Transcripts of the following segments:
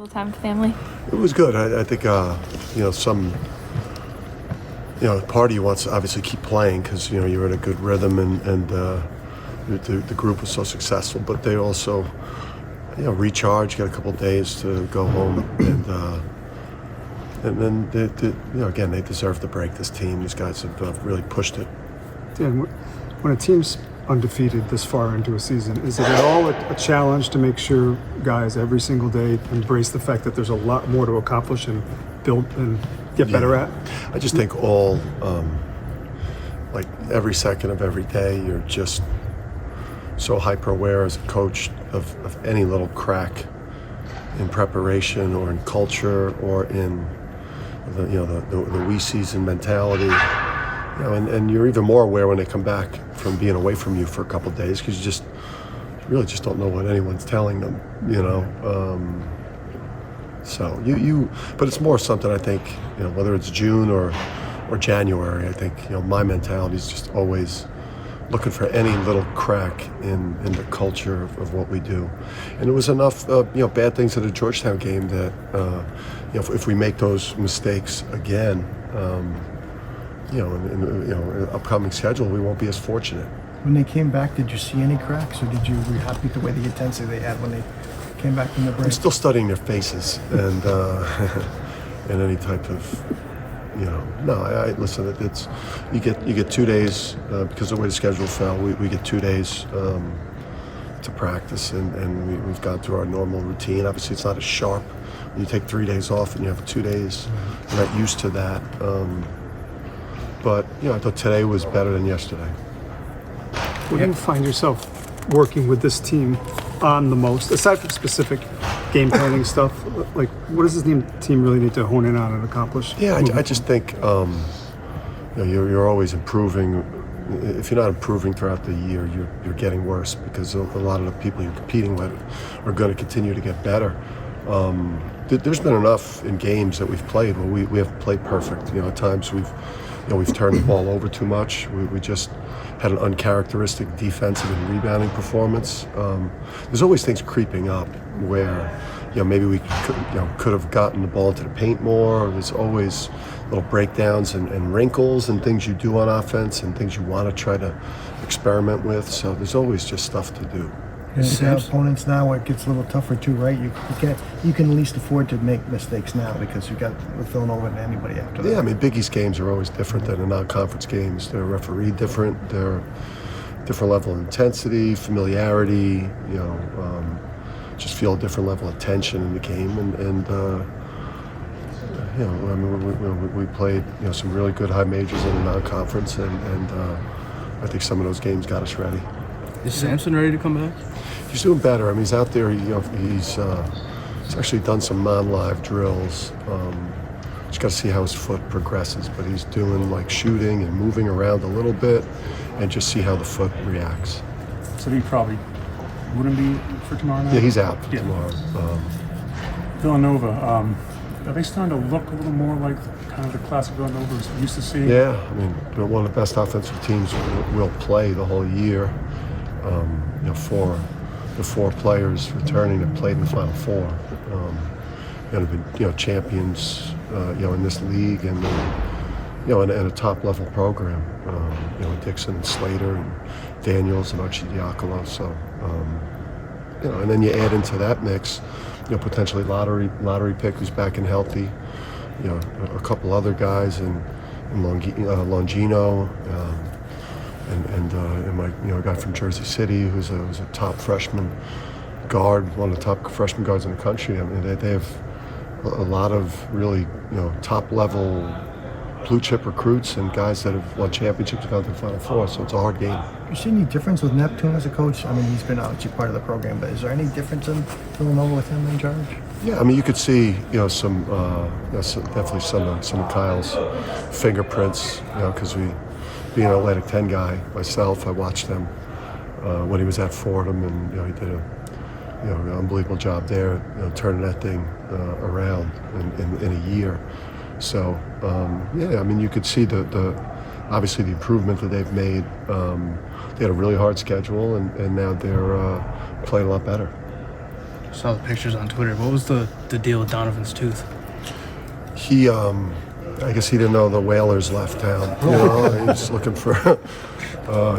time with the family? It was good. I think, part of you wants to obviously keep playing because, you're in a good rhythm and the group was so successful, but they also, recharge, get a couple of days to go home and then, they deserve the break, this team. These guys have really pushed it. Dan, when a team's undefeated this far into a season, is it at all a challenge to make sure guys every single day embrace the fact that there's a lot more to accomplish and build and get better at? I just think all, every second of every day, you're just so hyper aware as a coach of any little crack in preparation or in culture or in the we season mentality. And you're even more aware when they come back from being away from you for a couple of days because you really just don't know what anyone's telling them, but it's more something I think, whether it's June or January, I think, my mentality is just always looking for any little crack in the culture of what we do. And it was enough, bad things at the Georgetown game that, if we make those mistakes again, in the upcoming schedule, we won't be as fortunate. When they came back, did you see any cracks, or were you happy with the way the intensity they had when they came back from the break? I'm still studying their faces and and any type of, listen. It's you get 2 days because of the way the schedule fell. We get 2 days to practice, and we've gone through our normal routine. Obviously, it's not as sharp. When you take 3 days off and you have 2 days, you're not used to that. But I thought today was better than yesterday. What do you find yourself working with this team on the most, aside from specific game planning stuff? Like, what does this team really need to hone in on and accomplish? Yeah, I just think you're always improving. If you're not improving throughout the year, you're getting worse because a lot of the people you're competing with are going to continue to get better. There's been enough in games that we've played where we haven't played perfect. At times we've turned the ball over too much. We just had an uncharacteristic defensive and rebounding performance. There's always things creeping up where, maybe we could have gotten the ball into the paint more. There's always little breakdowns and wrinkles and things you do on offense and things you want to try to experiment with. So there's always just stuff to do. And the opponents now, it gets a little tougher too, right? You can at least afford to make mistakes now because you got with Villanova and anybody after that. Yeah, I mean, Big East games are always different than the non-conference games. They're refereed different. They're different level of intensity, familiarity. Just feel a different level of tension in the game. We played some really good high majors in the non-conference, and I think some of those games got us ready. Is Sampson ready to come back? He's doing better. I mean, he's out there. He's actually done some non-live drills. Just got to see how his foot progresses. But he's doing shooting and moving around a little bit, and just see how the foot reacts. So he probably wouldn't be for tomorrow night? Yeah, he's out for tomorrow. Villanova, are they starting to look a little more like kind of the classic Villanova we used to see? Yeah, I mean, they're one of the best offensive teams we'll play the whole year. For the 4 players returning that played in the Final Four, and have been champions in this league and in a top level program. Dixon and Slater and Daniels and Arcidiacono. So and then you add into that mix, potentially lottery pick who's back and healthy. A couple other guys in Longino. And my a guy from Jersey City who's a top freshman guard, one of the top freshman guards in the country. I mean, they have a lot of really top level blue chip recruits and guys that have won championships and gone to the Final Four. So it's a hard game. You see any difference with Neptune as a coach? I mean, he's been obviously part of the program, but is there any difference in Villanova with him in charge? Yeah, I mean, you could see some definitely some of Kyle's fingerprints. Because being an Atlantic 10 guy myself, I watched him when he was at Fordham, and he did an unbelievable job there, turning that thing around in a year. So I mean, you could see obviously the improvement that they've made. They had a really hard schedule, and now they're playing a lot better. saw the pictures on Twitter. What was the deal with Donovan's tooth? He, I guess he didn't know the Whalers left town. You know, he's looking for.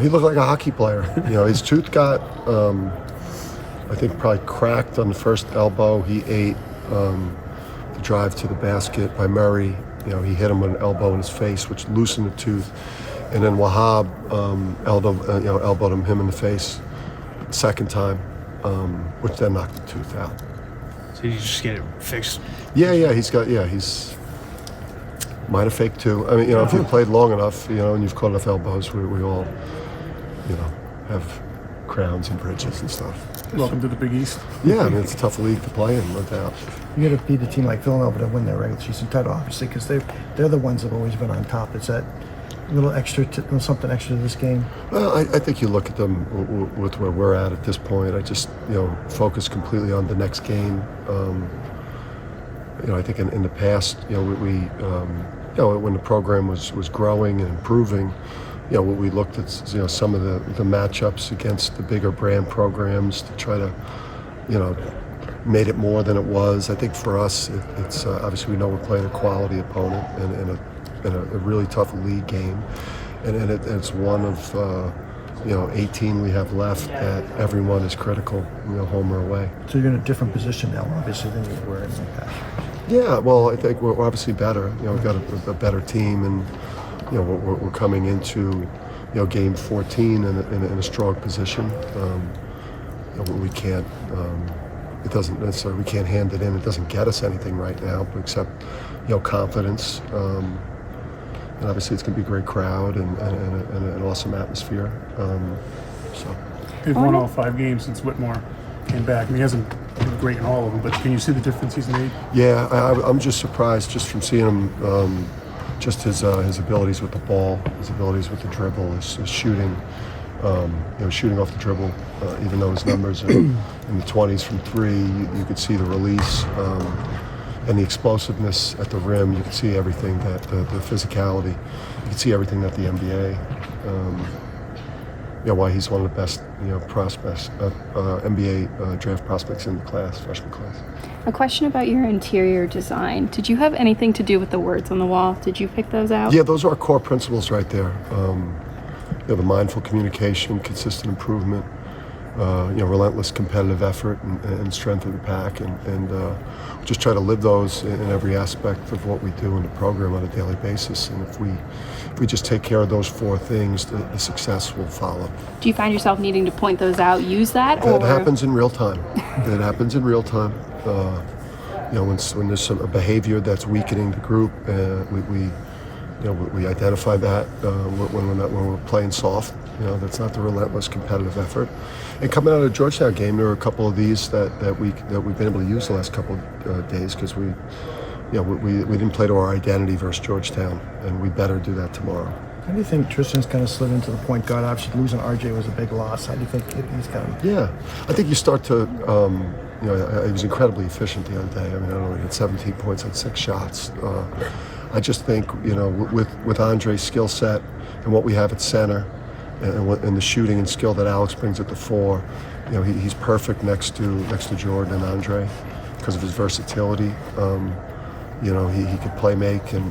He looked like a hockey player. You know, his tooth got, I think, probably cracked on the first elbow. He ate the drive to the basket by Murray. You know, he hit him with an elbow in his face, which loosened the tooth. And then Wahab elbowed him in the face second time, which then knocked the tooth out. So you just get it fixed? Yeah, he's might have faked too. I mean, you know, if you played long enough, you know, and you've caught enough elbows, we all, you know, have crowns and bridges and stuff. Welcome to the Big East. Yeah, I mean, it's a tough league to play in, no doubt. You got to beat a team like Villanova to win their regular season title, obviously, because they're the ones that have always been on top. It's that little extra, something extra to this game. Well, I think you look at them with where we're at this point. I just, you know, focus completely on the next game. You know, I think in the past, you know, we you know, when the program was growing and improving, you know, we looked at, you know, some of the matchups against the bigger brand programs to try to, you know, made it more than it was. I think for us, it's obviously we know we're playing a quality opponent in a really tough league game, and it's one of you know, 18 we have left that everyone is critical, you know, home or away. So you're in a different position now, obviously, than you were in the past. Yeah, well, I think we're obviously better. You know, we've got a better team, and you know, we're coming into, you know, game 14 in a strong position. You know, we can't. It doesn't necessarily. We can't hand it in. It doesn't get us anything right now, except, you know, confidence. And obviously, it's going to be a great crowd and an awesome atmosphere. So. They've won all 5 games since Whitmore came back. I mean, he hasn't been great in all of them, but can you see the difference he's made? Yeah, I'm just surprised just from seeing him, just his abilities with the ball, his abilities with the dribble, his shooting, you know, shooting off the dribble. Even though his numbers are in the 20s from 3, you could see the release and the explosiveness at the rim. You could see everything that the physicality. You could see everything that the NBA. You know, why he's one of the best, you know, prospects, NBA draft prospects in the class, freshman class. A question about your interior design. Did you have anything to do with the words on the wall? Did you pick those out? Yeah, those are our core principles right there. You know, the mindful communication, consistent improvement, you know, relentless competitive effort and strength of the pack, and just try to live those in every aspect of what we do in the program on a daily basis. And if we just take care of those 4 things, the success will follow. Do you find yourself needing to point those out, use that, or? It happens in real time. It happens in real time. You know, when there's a behavior that's weakening the group, we identify that when we're playing soft. You know, that's not the relentless competitive effort. And coming out of the Georgetown game, there were a couple of these that we've been able to use the last couple of days because we didn't play to our identity versus Georgetown, and we better do that tomorrow. How do you think Tristan's kind of slid into the point guard? Obviously, losing RJ was a big loss. How do you think he's kind of? Yeah, I think you start to. You know, he was incredibly efficient the other day. I mean, I don't know, he had 17 points on 6 shots. I just think, you know, with Andre's skill set and what we have at center, and the shooting and skill that Alex brings at the 4, you know, he's perfect next to Jordan and Andre because of his versatility. You know, he could play make and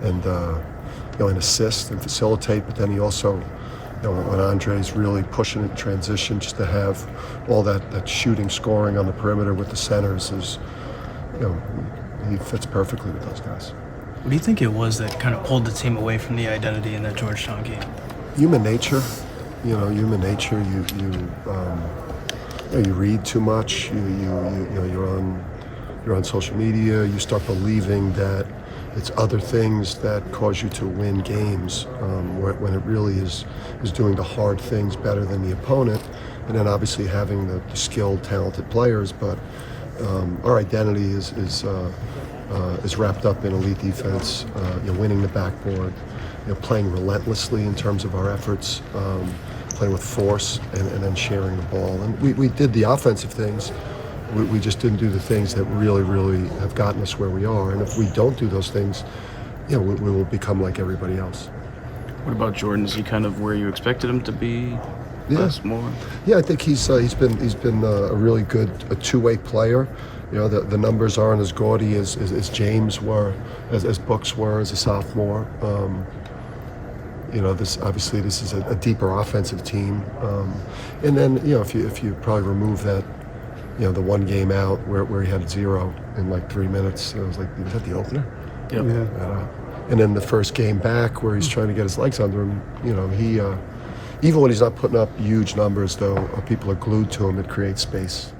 you know, and assist and facilitate, but then he also, you know, when Andre's really pushing it in transition, just to have all that shooting, scoring on the perimeter with the centers is, you know, he fits perfectly with those guys. What do you think it was that kind of pulled the team away from the identity in that Georgetown game? Human nature, you know, human nature. You read too much. You know, you're on social media. You start believing that it's other things that cause you to win games, when it really is doing the hard things better than the opponent, and then obviously having the skilled, talented players. But our identity is wrapped up in elite defense, you know, winning the backboard, you know, playing relentlessly in terms of our efforts, playing with force, and then sharing the ball. And we did the offensive things. We just didn't do the things that really, really have gotten us where we are. And if we don't do those things, you know, we will become like everybody else. What about Jordan? Is he kind of where you expected him to be? less, more? Yeah, I think he's been a really good two-way player. You know, the numbers aren't as gaudy as James were, as Brooks were as a sophomore. You know, this is a deeper offensive team. And then, you know, if you probably remove that, you know, the one game out where he had 0 in like 3 minutes, it was like, was that the opener? Yep. Yeah. And then the first game back where he's trying to get his legs under him, you know, he even when he's not putting up huge numbers, though, people are glued to him. It creates space.